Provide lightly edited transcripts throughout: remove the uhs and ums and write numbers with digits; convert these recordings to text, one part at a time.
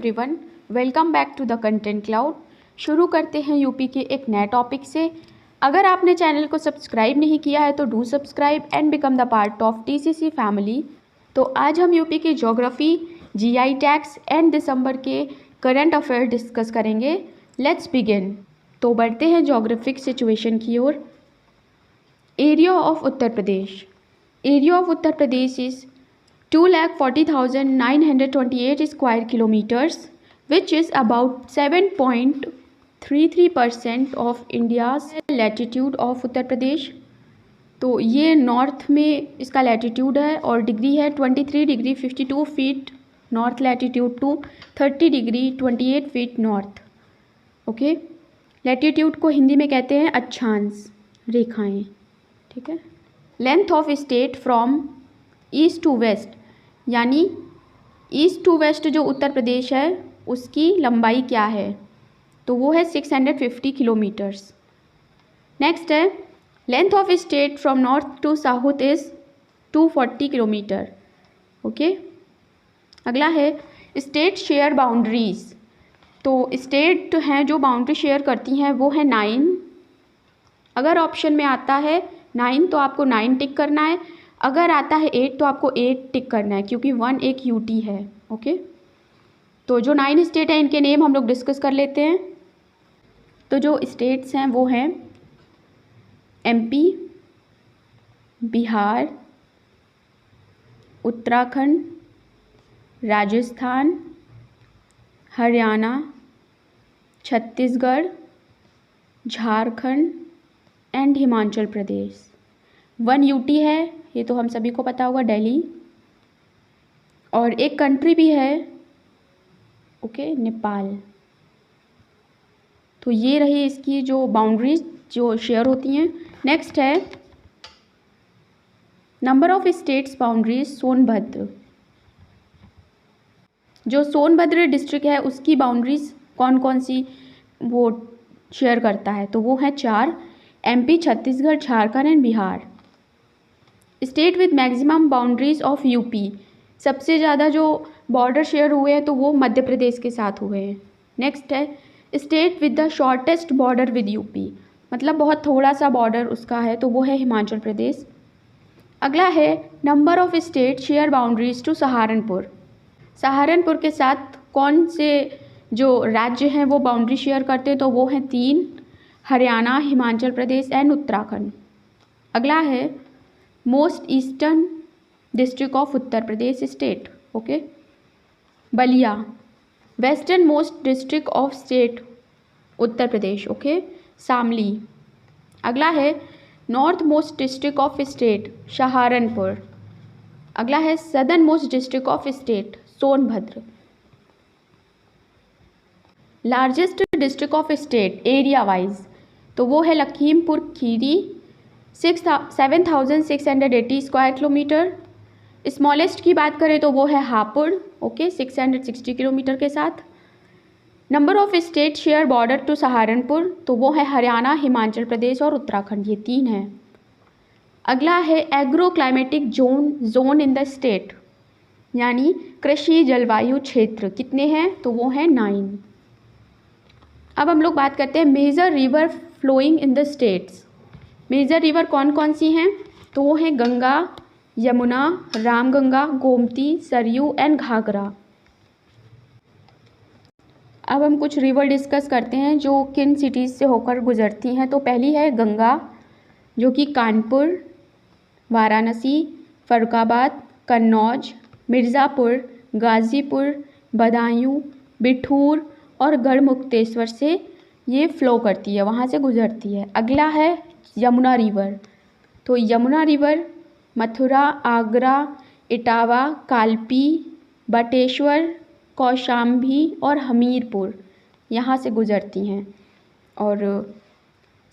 Everyone, welcome back to the content cloud. शुरू करते हैं यूपी के एक नए टॉपिक से। अगर आपने चैनल को सब्सक्राइब नहीं किया है तो do subscribe and become the part of TCC family. तो आज हम यूपी की ज्योग्राफी, जीआई टैक्स एंड दिसंबर के करंट अफेयर डिस्कस करेंगे। Let's begin. तो बढ़ते हैं ज्योग्राफिक सिचुएशन की ओर। Area of Uttar Pradesh. Area of Uttar Pradesh is 2,40,928 square kilometers, which is about 7.33% of India's latitude of Uttar Pradesh. तो ये नॉर्थ में इसका लैटिट्यूड है और डिग्री है 23 degree 52 feet north latitude to 30 degree 28 feet north. Okay, latitude को हिंदी में कहते हैं अक्षांश रेखाएं। ठीक है। Length of state from east to west, यानी ईस्ट टू वेस्ट जो उत्तर प्रदेश है उसकी लंबाई क्या है, तो वो है 650 किलोमीटर्स। नेक्स्ट है length of state from north to south is 240 kilometre. Okay. अगला है स्टेट शेयर बाउंड्रीज। तो स्टेट हैं जो बाउंड्री शेयर करती हैं वो है 9। अगर ऑप्शन में आता है 9 तो आपको 9 टिक करना है, अगर आता है 8 तो आपको 8 टिक करना है, क्योंकि 1 एक यूटी है। ओके। तो जो 9 स्टेट हैं इनके नेम हम लोग डिस्कस कर लेते हैं। तो जो स्टेट्स हैं वो हैं MP, Bihar, Uttarakhand, Rajasthan, Haryana, Chhattisgarh, Jharkhand and Himachal Pradesh. 1 UT है, ये तो हम सभी को पता होगा, दिल्ली। और एक कंट्री भी है, ओके, नेपाल। तो ये रही इसकी जो बाउंड्रीज जो शेयर होती हैं। नेक्स्ट है number of states boundaries Sonbhadra. जो सोनभद्र डिस्ट्रिक्ट है उसकी बाउंड्रीज कौन कौन सी वो शेयर करता है, तो वो है 4, MP, Chhattisgarh, Jharkhand and Bihar. State with maximum boundaries of UP, सबसे ज़्यादा जो बॉर्डर शेयर हुए हैं तो वो मध्य प्रदेश के साथ हुए हैं। नेक्स्ट है state with the shortest border with UP, मतलब बहुत थोड़ा सा बॉर्डर उसका है, तो वो है हिमाचल प्रदेश। अगला है number of state share boundaries to Saharanpur. Saharanpur के साथ कौन से जो राज्य हैं वो बाउंड्री शेयर करते हैं, तो वो हैं 3, हरियाणा, हिमाचल प्रदेश एंड उत्तराखंड। अगला है most eastern district of Uttar Pradesh state. Okay. Ballia, western most district of state Uttar Pradesh. Okay. Shamli. अगला है north most district of state Saharanpur. अगला है southern most district of state Sonbhadra. Largest district of state area wise, तो वो है Lakhimpur Kheri, 7,680 square kilometre. Smallest की बात करें तो वो है हापुड़, ओके, 660 किलोमीटर के साथ। Number of state share border to Saharanpur, तो वो है हरियाणा, हिमाचल प्रदेश और उत्तराखंड, ये 3 हैं। अगला है agro climatic zone in the state, यानी कृषि जलवायु क्षेत्र, कितने हैं, तो वो हैं 9। अब हम लोग बात करते हैं major river flowing in the states. Major river कौन कौन सी हैं, तो वो हैं गंगा, यमुना, रामगंगा, गोमती, सरयू एंड घाघरा। अब हम कुछ रिवर डिस्कस करते हैं जो किन सिटीज़ से होकर गुजरती हैं। तो पहली है गंगा, जो कि कानपुर, वाराणसी, फरुखाबाद, कन्नौज, मिर्ज़ापुर, गाज़ीपुर, बदायूं, बिठूर और गढ़मुक्तेश्वर से ये फ़्लो करती है, वहाँ से गुजरती है। अगला है यमुना रिवर। तो यमुना रिवर मथुरा, आगरा, इटावा, कालपी, बटेश्वर, कौशाम्बी और हमीरपुर यहाँ से गुजरती हैं। और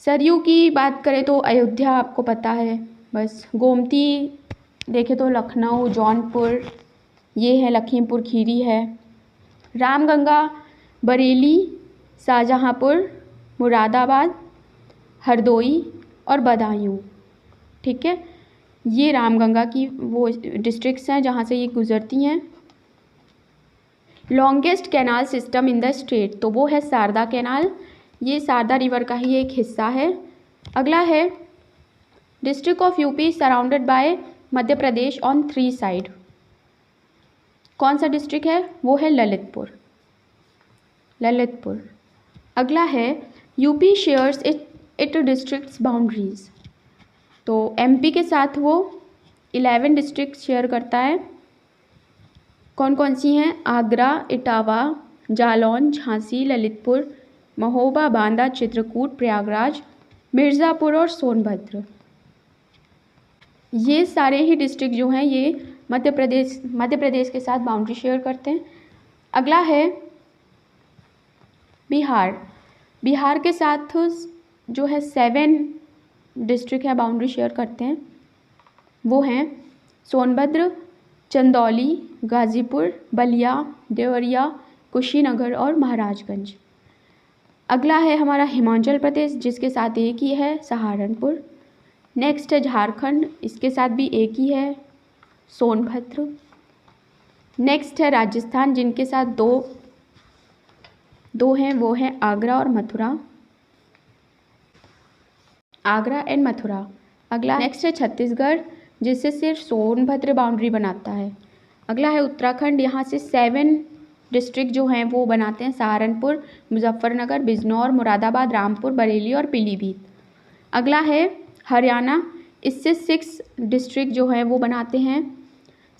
सरयू की बात करें तो अयोध्या आपको पता है बस। गोमती देखें तो लखनऊ, जौनपुर, ये है लखीमपुर खीरी है। रामगंगा बरेली, शाहजहाँपुर, मुरादाबाद, हरदोई और बदायूं। ठीक है, ये रामगंगा की वो डिस्ट्रिक्ट्स हैं जहाँ से ये गुजरती हैं। Longest canal system in the state, तो वो है शारदा कैनाल, ये शारदा रिवर का ही एक हिस्सा है। अगला है district of UP surrounded by Madhya Pradesh on 3 side, कौन सा डिस्ट्रिक्ट है, वो है ललितपुर। ललितपुर। अगला है UP shares it districts boundaries, तो एमपी के साथ वो 11 डिस्ट्रिक्ट शेयर करता है, कौन कौन सी हैं, आगरा, इटावा, जालौन, झांसी, ललितपुर, महोबा, बांदा, चित्रकूट, प्रयागराज, मिर्ज़ापुर और सोनभद्र। ये सारे ही डिस्ट्रिक्ट जो हैं ये मध्य प्रदेश के साथ बाउंड्री शेयर करते हैं। अगला है बिहार। बिहार के साथ जो है 7 डिस्ट्रिक्ट है बाउंड्री शेयर करते हैं, वो हैं सोनभद्र, चंदौली, गाज़ीपुर, बलिया, देवरिया, कुशीनगर और महाराजगंज। अगला है हमारा हिमाचल प्रदेश, जिसके साथ एक ही है, सहारनपुर। नेक्स्ट है झारखंड, इसके साथ भी एक ही है, सोनभद्र। नेक्स्ट है राजस्थान, जिनके साथ दो हैं, वो हैं आगरा और मथुरा, आगरा एंड मथुरा। अगला नेक्स्ट है छत्तीसगढ़, जिससे सिर्फ सोनभद्र बाउंड्री बनाता है। अगला है उत्तराखंड, यहाँ से 7 डिस्ट्रिक्ट जो हैं वो बनाते हैं, सहारनपुर, मुजफ्फरनगर, बिजनौर, मुरादाबाद, रामपुर, बरेली और पीलीभीत। अगला है हरियाणा, इससे 6 डिस्ट्रिक्ट जो हैं वो बनाते हैं,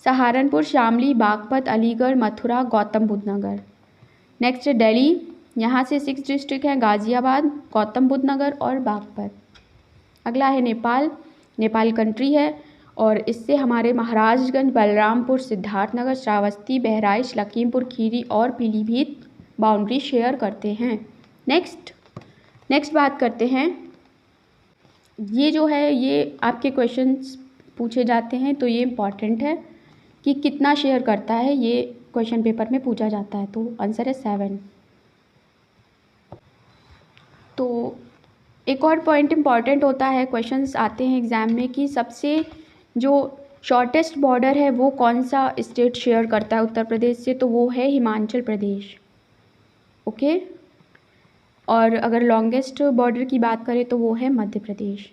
सहारनपुर, शामली, बागपत, अलीगढ़, मथुरा, गौतम बुद्ध नगर। नेक्स्ट है दिल्ली, यहाँ से 6 डिस्ट्रिक्ट हैं, गाज़ियाबाद, गौतम बुद्ध नगर और बागपत। अगला है नेपाल, नेपाल कंट्री है और इससे हमारे महाराजगंज, बलरामपुर, सिद्धार्थनगर, श्रावस्ती, बहराइच, लखीमपुर खीरी और पीलीभीत बाउंड्री शेयर करते हैं। नेक्स्ट बात करते हैं, ये जो है ये आपके क्वेश्चंस पूछे जाते हैं, तो ये इम्पॉर्टेंट है कि कितना शेयर करता है, ये क्वेश्चन पेपर में पूछा जाता है, तो आंसर है 7। तो एक और पॉइंट इम्पॉर्टेंट होता है, क्वेश्चंस आते हैं एग्ज़ाम में कि सबसे जो शॉर्टेस्ट बॉर्डर है वो कौन सा स्टेट शेयर करता है उत्तर प्रदेश से, तो वो है हिमाचल प्रदेश। ओके, और अगर लॉन्गेस्ट बॉर्डर की बात करें तो वो है मध्य प्रदेश।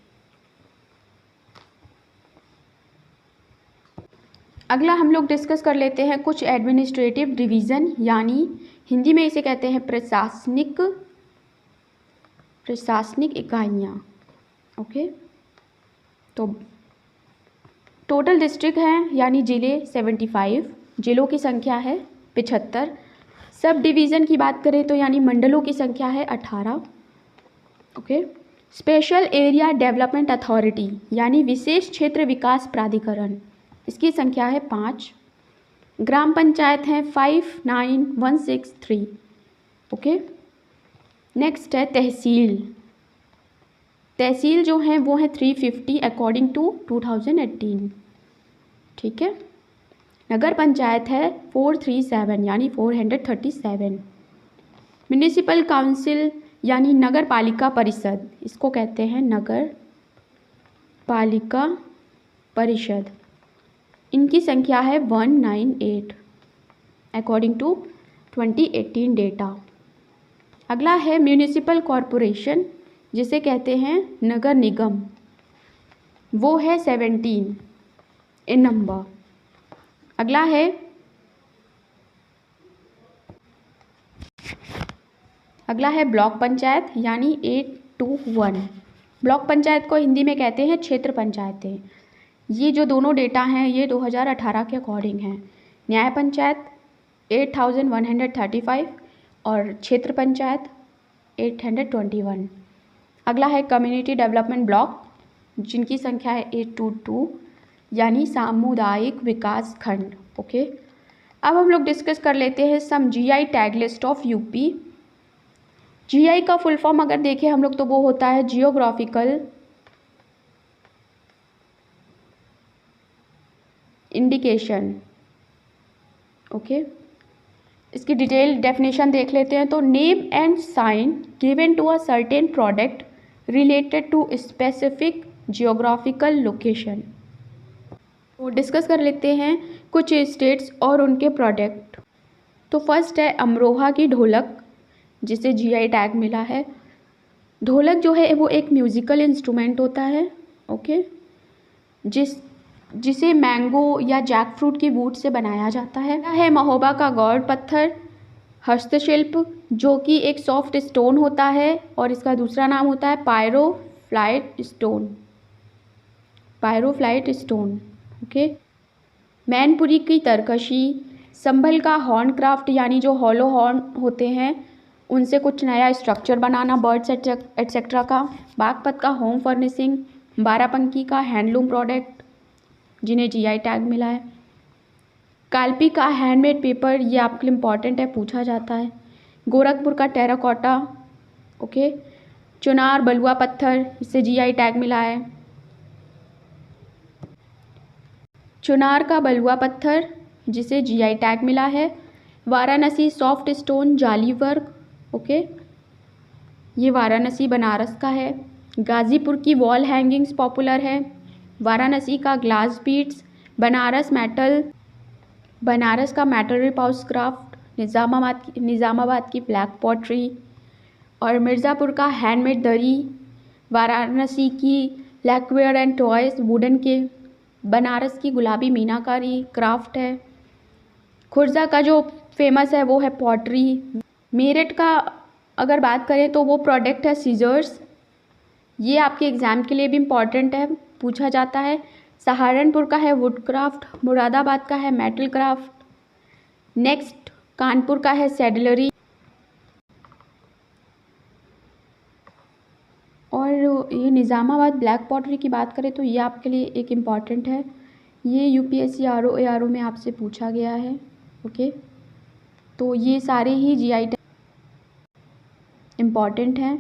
अगला हम लोग डिस्कस कर लेते हैं कुछ एडमिनिस्ट्रेटिव डिवीज़न, यानी हिंदी में इसे कहते हैं प्रशासनिक इकाइयाँ। ओके, तो टोटल डिस्ट्रिक्ट हैं यानी ज़िले 75, जिलों की संख्या है 75। सब डिवीज़न की बात करें तो यानी मंडलों की संख्या है 18। Okay, special area development authority यानी विशेष क्षेत्र विकास प्राधिकरण, इसकी संख्या है 5। ग्राम पंचायत हैं 59163। ओके, नेक्स्ट है तहसील जो हैं वो हैं 350 अकॉर्डिंग टू 2018। ठीक है, नगर पंचायत है 437 यानी 437। म्युनिसिपल काउंसिल यानी नगर पालिका परिषद, इसको कहते हैं नगर पालिका परिषद, इनकी संख्या है 198 अकॉर्डिंग टू 2018 डेटा। अगला है म्युनिसिपल कॉरपोरेशन, जिसे कहते हैं नगर निगम, वो है 17 इन नंबर। अगला है ब्लॉक पंचायत यानी 821। ब्लॉक पंचायत को हिंदी में कहते हैं क्षेत्र पंचायतें। ये जो दोनों डेटा हैं ये 2018 के अकॉर्डिंग हैं। न्याय पंचायत 8135 और क्षेत्र पंचायत 821। अगला है कम्युनिटी डेवलपमेंट ब्लॉक, जिनकी संख्या है 822 यानी सामुदायिक विकास खंड। ओके, अब हम लोग डिस्कस कर लेते हैं some GI tag list of UP. GI का फुल फॉर्म अगर देखें हम लोग तो वो होता है जियोग्राफिकल इंडिकेशन। ओके, इसकी डिटेल डेफिनेशन देख लेते हैं। तो name and sign given to a certain product related to specific geographical location. तो डिस्कस कर लेते हैं कुछ स्टेट्स और उनके प्रोडक्ट। तो फर्स्ट है अमरोहा की ढोलक, जिसे जीआई टैग मिला है। ढोलक जो है वो एक म्यूज़िकल इंस्ट्रूमेंट होता है, ओके, जिसे मैंगो या जैक फ्रूट की वुड से बनाया जाता है महोबा का गौड़ पत्थर हस्तशिल्प, जो कि एक सॉफ्ट स्टोन होता है और इसका दूसरा नाम होता है पायरोफ्लाइट स्टोन, ओके। मैनपुरी की तरकशी, संभल का हॉर्न क्राफ्ट, यानी जो हॉलो हॉर्न होते हैं उनसे कुछ नया स्ट्रक्चर बनाना बर्ड्स एटसेट्रा का। बागपत का होम फर्निशिंग, बाराबंकी का हैंडलूम प्रोडक्ट जिन्हें जीआई टैग मिला है। कालपी का हैंडमेड पेपर, ये आपके लिए इम्पॉर्टेंट है, पूछा जाता है। गोरखपुर का टेराकोटा, ओके। चुनार बलुआ पत्थर, इससे जीआई टैग मिला है। चुनार का बलुआ पत्थर जिसे जीआई टैग मिला है। वाराणसी सॉफ्ट स्टोन जाली वर्क, ओके, ये वाराणसी बनारस का है। गाज़ीपुर की वॉल हैंगिंग्स पॉपुलर है। वाराणसी का ग्लास बीड्स, बनारस का मेटल रिपाउस क्राफ्ट, निज़ामाबाद की ब्लैक पॉटरी और मिर्ज़ापुर का हैंडमेड दरी। वाराणसी की लैकवेयर एंड टॉयज वुडन के। बनारस की गुलाबी मीनाकारी क्राफ्ट है। खुर्जा का जो फेमस है वो है पॉटरी। मेरठ का अगर बात करें तो वो प्रोडक्ट है सीजर्स, ये आपके एग्ज़ाम के लिए भी इम्पॉर्टेंट है, पूछा जाता है। सहारनपुर का है वुड क्राफ्ट। मुरादाबाद का है मेटल क्राफ्ट। नेक्स्ट कानपुर का है सैडलरी। और ये निज़ामाबाद ब्लैक पॉटरी की बात करें तो ये आपके लिए एक इम्पॉर्टेंट है, ये यूपीएससी आरओ में आपसे पूछा गया है, ओके। तो ये सारे ही जीआई टैग इम्पॉर्टेंट हैं।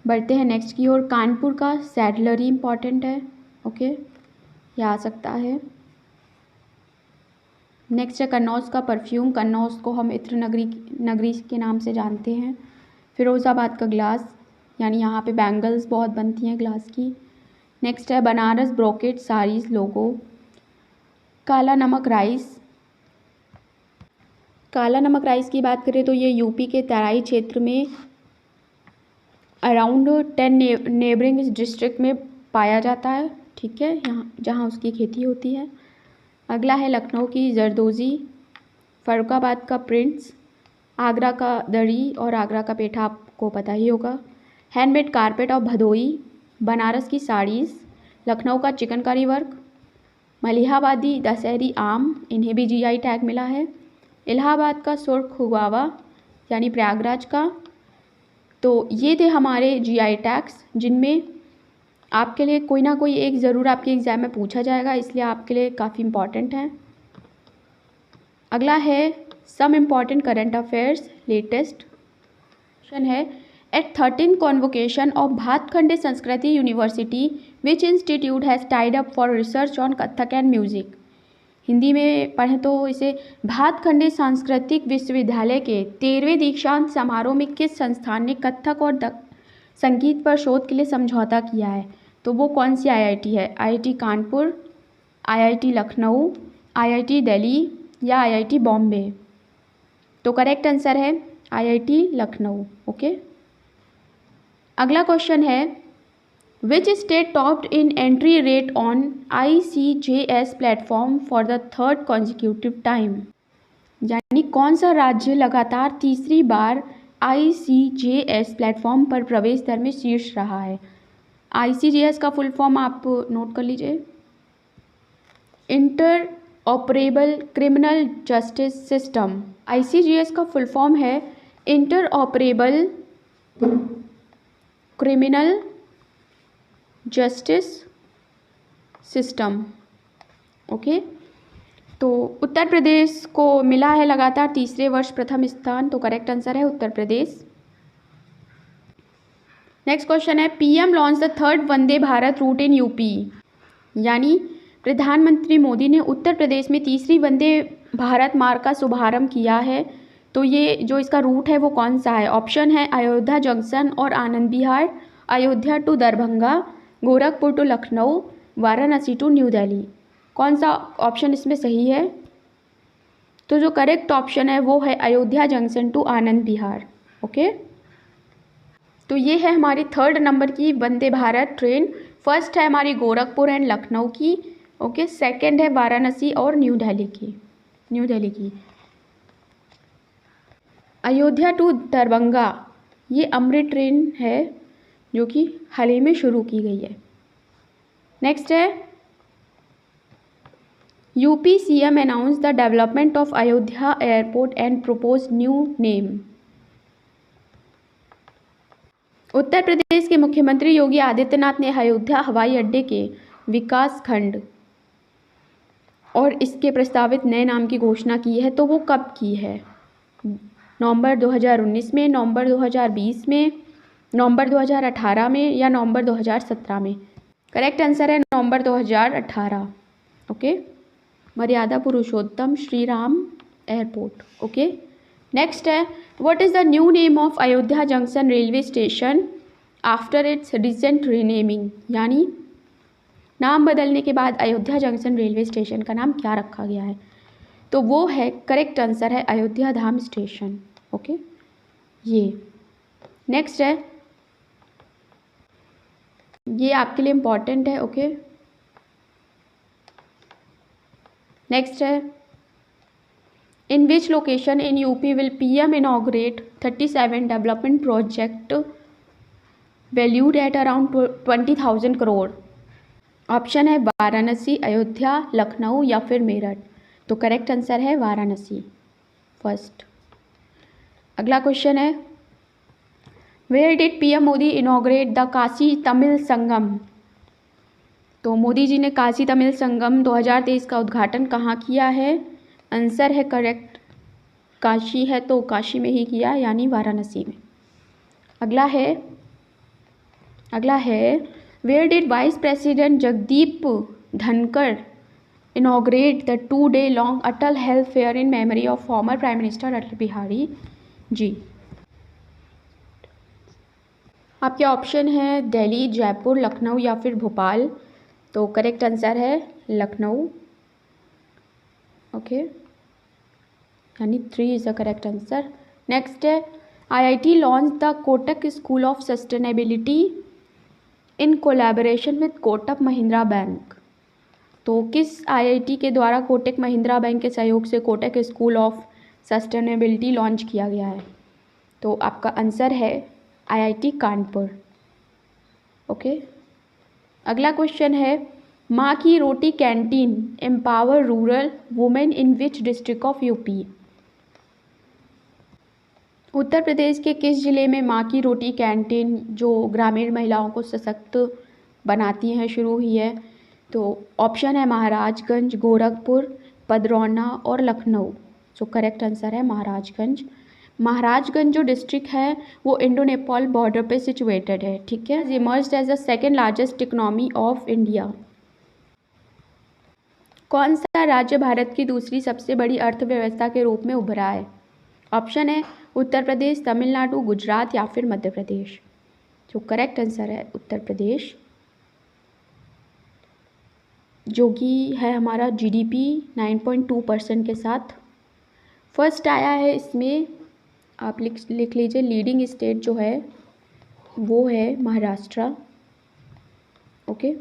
बढ़ते हैं नेक्स्ट की ओर। कानपुर का सैडलरी इम्पॉर्टेंट है, ओके, ये आ सकता है। नेक्स्ट है कन्नौज का परफ्यूम, कन्नौज को हम इत्र नगरी के नाम से जानते हैं। फिरोज़ाबाद का ग्लास, यानी यहाँ पे बैंगल्स बहुत बनती हैं ग्लास की। नेक्स्ट है बनारस ब्रोकेट साड़ीज़ लोगो। काला नमक राइस की बात करें तो ये यूपी के तराई क्षेत्र में अराउंड 10 नेबरिंग डिस्ट्रिक्ट में पाया जाता है, ठीक है, यहाँ जहाँ उसकी खेती होती है। अगला है लखनऊ की जरदोज़ी, फर्रुखाबाद का प्रिंट्स, आगरा का दरी और आगरा का पेठा आपको पता ही होगा। हैंडमेड कारपेट और भदोई, बनारस की साड़ीज़, लखनऊ का चिकनकारी वर्क, मलिहाबादी दशहरी आम, इन्हें भी जीआई टैग मिला है। इलाहाबाद का सुर्ख हुआवा, यानी प्रयागराज का। तो ये थे हमारे जीआई टैग्स, जिनमें आपके लिए कोई ना कोई एक ज़रूर आपके एग्ज़ाम में पूछा जाएगा, इसलिए आपके लिए काफ़ी इम्पॉर्टेंट है। अगला है some important current affairs latest question है। At 13th convocation of Bhatkhande Sanskriti university which institute has tied up for research on Kathak and music. Hindi में पढ़ें तो इसे भातखंडे सांस्कृतिक विश्वविद्यालय के 13वें दीक्षांत समारोह में किस संस्थान ने कथक और संगीत पर शोध के लिए समझौता किया है? तो वो कौन सी आईआईटी है? IIT Kanpur, IIT Lucknow, IIT Delhi या आईआईटी बॉम्बे? तो करेक्ट आंसर है आईआईटी लखनऊ, ओके। अगला क्वेश्चन है which state topped in entry rate on ICJS platform for the 3rd consecutive time, यानी कौन सा राज्य लगातार तीसरी बार ICJS प्लेटफॉर्म पर प्रवेश दर में शीर्ष रहा है? ICJS का फुल फॉर्म आप नोट कर लीजिए, inter operable criminal justice system. ICJS का फुल फॉर्म है inter operable criminal justice system, okay. तो उत्तर प्रदेश को मिला है लगातार तीसरे वर्ष प्रथम स्थान, तो करेक्ट आंसर है उत्तर प्रदेश। नेक्स्ट क्वेश्चन है PM launch the 3rd Vande Bharat route in UP, यानी प्रधानमंत्री मोदी ने उत्तर प्रदेश में तीसरी वंदे भारत मार्ग का शुभारंभ किया है। तो ये जो इसका रूट है वो कौन सा है? ऑप्शन है अयोध्या जंक्शन और Anand Vihar, Ayodhya to Darbhanga, Gorakhpur to Lucknow, Varanasi to New Delhi. कौन सा ऑप्शन इसमें सही है? तो जो करेक्ट ऑप्शन है वो है Ayodhya junction to Anand Vihar. Okay, तो ये है हमारी 3rd नंबर की वंदे भारत ट्रेन। फर्स्ट है हमारी गोरखपुर एंड लखनऊ की। ओके, सेकंड है वाराणसी और न्यू दिल्ली की। अयोध्या टू दरभंगा ये अमृत ट्रेन है जो कि हाल ही में शुरू की गई है। नेक्स्ट है UP CM announce the development of Ayodhya airport and propose new name. Uttar Pradesh के मुख्यमंत्री योगी आदित्यनाथ ने अयोध्या हवाई अड्डे के विकास खंड और इसके प्रस्तावित नए नाम की घोषणा की है, तो वो कब की है? नवंबर 2019 में, नवंबर 2020 में, नवंबर 2018 में या नवंबर 2017 में? करेक्ट आंसर है नवंबर 2018। Okay, Maryada Purushottam Shri Ram airport. Okay, next है what is the new name of Ayodhya junction railway station after its recent renaming, यानी नाम बदलने के बाद अयोध्या जंक्शन रेलवे स्टेशन का नाम क्या रखा गया है? तो वो है, करेक्ट आंसर है अयोध्या धाम स्टेशन। ओके, ये नेक्स्ट है, ये आपके लिए इम्पॉर्टेंट है। ओके, नेक्स्ट है in which location in UP will PM inaugurate 37 development project valued at around 20,000 crore? Option है वाराणसी, अयोध्या, लखनऊ या फिर मेरठ। तो करेक्ट आंसर है वाराणसी फर्स्ट। अगला क्वेश्चन है where did PM Modi inaugurate the Kashi Tamil Sangam? तो मोदी जी ने काशी तमिल संगम 2023 का उद्घाटन कहाँ किया है? आंसर है करेक्ट काशी है, तो काशी में ही किया, यानी वाराणसी में। अगला है where did vice president Jagdeep Dhankhar inaugurate the 2-day long Atal health fair in memory of former prime minister Atal Bihari ji? आपके ऑप्शन है दिल्ली, जयपुर, लखनऊ या फिर भोपाल। तो करेक्ट आंसर है लखनऊ। ओके, यानी 3 is the correct answer. Next है IIT launch the Kotak school of sustainability in collaboration with Kotak Mahindra bank. तो किस आईआईटी के द्वारा कोटक महिंद्रा बैंक के सहयोग से Kotak school of sustainability launch किया गया है? तो आपका आंसर है आईआईटी कानपुर। ओके, अगला क्वेश्चन है Maa Ki Roti canteen empower rural women in which district of UP? Uttar Pradesh के किस जिले में माँ की रोटी कैंटीन जो ग्रामीण महिलाओं को सशक्त बनाती हैं शुरू हुई है? तो ऑप्शन है महाराजगंज, गोरखपुर, पदरौना और लखनऊ। जो करेक्ट आंसर है महाराजगंज। महाराजगंज जो डिस्ट्रिक्ट है वो इंडो नेपाल बॉर्डर पे सिचुएटेड है। ठीक है, emerged as the second largest economy of India. कौन सा राज्य भारत की दूसरी सबसे बड़ी अर्थव्यवस्था के रूप में उभरा है? ऑप्शन है उत्तर प्रदेश, तमिलनाडु, गुजरात या फिर मध्य प्रदेश। जो करेक्ट आंसर है उत्तर प्रदेश, जो कि है हमारा जीडीपी 9.2% के साथ फर्स्ट आया है। इसमें आप लिख लीजिए लीडिंग स्टेट जो है वो है महाराष्ट्र। ओके,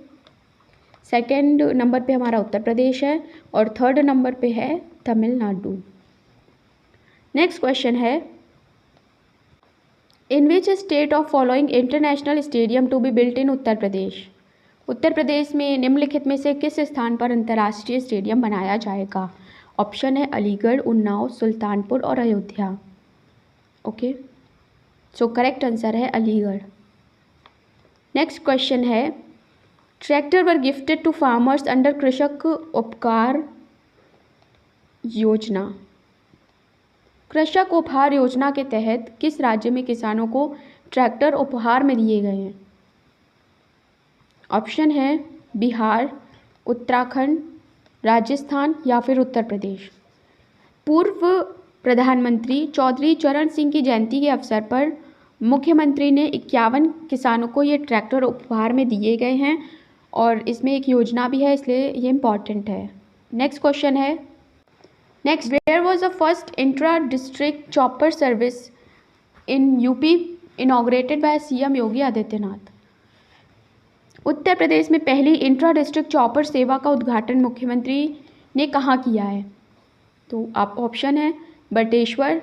सेकंड नंबर पे हमारा उत्तर प्रदेश है और थर्ड नंबर पे है तमिलनाडु। नेक्स्ट क्वेश्चन है in which state of following international stadium to be built in Uttar Pradesh? Uttar Pradesh में निम्नलिखित में से किस स्थान पर अंतर्राष्ट्रीय स्टेडियम बनाया जाएगा? ऑप्शन है अलीगढ़, उन्नाव, सुल्तानपुर और Ayodhya. Okay, so correct answer है अलीगढ़। नेक्स्ट क्वेश्चन है tractor were gifted to farmers under Krishak Upkar योजना। कृषक उपहार योजना के तहत किस राज्य में किसानों को ट्रैक्टर उपहार में दिए गए हैं? ऑप्शन है बिहार, उत्तराखंड, राजस्थान या फिर उत्तर प्रदेश। पूर्व प्रधानमंत्री चौधरी चरण सिंह की जयंती के अवसर पर मुख्यमंत्री ने 51 किसानों को ये ट्रैक्टर उपहार में दिए गए हैं और इसमें एक योजना भी है, इसलिए ये इम्पॉर्टेंट है। नेक्स्ट क्वेश्चन है next, where was the first intra district chopper service in UP inaugurated by CM Yogi Adityanath. Uttar Pradesh में पहली इंट्रा डिस्ट्रिक्ट चॉपर सेवा का उद्घाटन मुख्यमंत्री ने कहाँ किया है? तो आप ऑप्शन है बटेश्वर,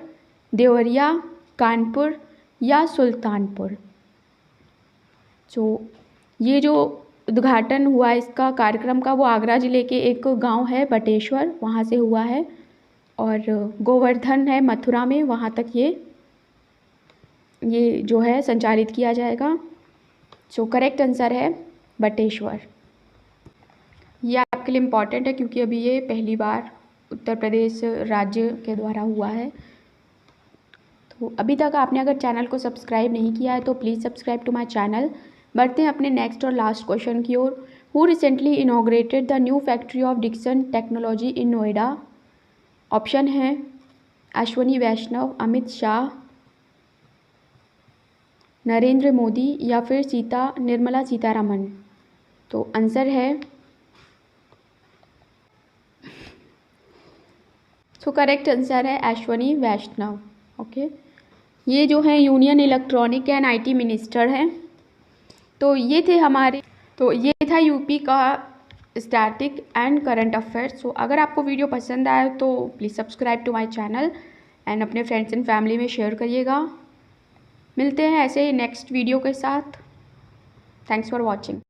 देवरिया, कानपुर या सुल्तानपुर। तो ये जो उद्घाटन हुआ इसका कार्यक्रम का, वो आगरा ज़िले के एक गांव है बटेश्वर, वहाँ से हुआ है, और गोवर्धन है मथुरा में, वहाँ तक ये जो है संचालित किया जाएगा। सो करेक्ट आंसर है बटेश्वर। ये आपके लिए इम्पॉर्टेंट है क्योंकि अभी ये पहली बार उत्तर प्रदेश राज्य के द्वारा हुआ है। तो अभी तक आपने अगर चैनल को सब्सक्राइब नहीं किया है तो please subscribe to my channel. बढ़ते हैं अपने नेक्स्ट और लास्ट क्वेश्चन की ओर। Who recently inaugurated the new factory of Dixon technology in Noida? Option है अश्वनी वैष्णव, अमित शाह, नरेंद्र मोदी या फिर निर्मला सीतारमण। तो आंसर है, सो करेक्ट आंसर है अश्वनी वैष्णव। ओके, ये जो है union electronic and IT minister हैं। तो ये था यूपी का static and current affairs. So अगर आपको वीडियो पसंद आए तो please subscribe to my channel and अपने फ्रेंड्स एंड फैमिली में शेयर करिएगा। मिलते हैं ऐसे ही नेक्स्ट वीडियो के साथ। Thanks for watching.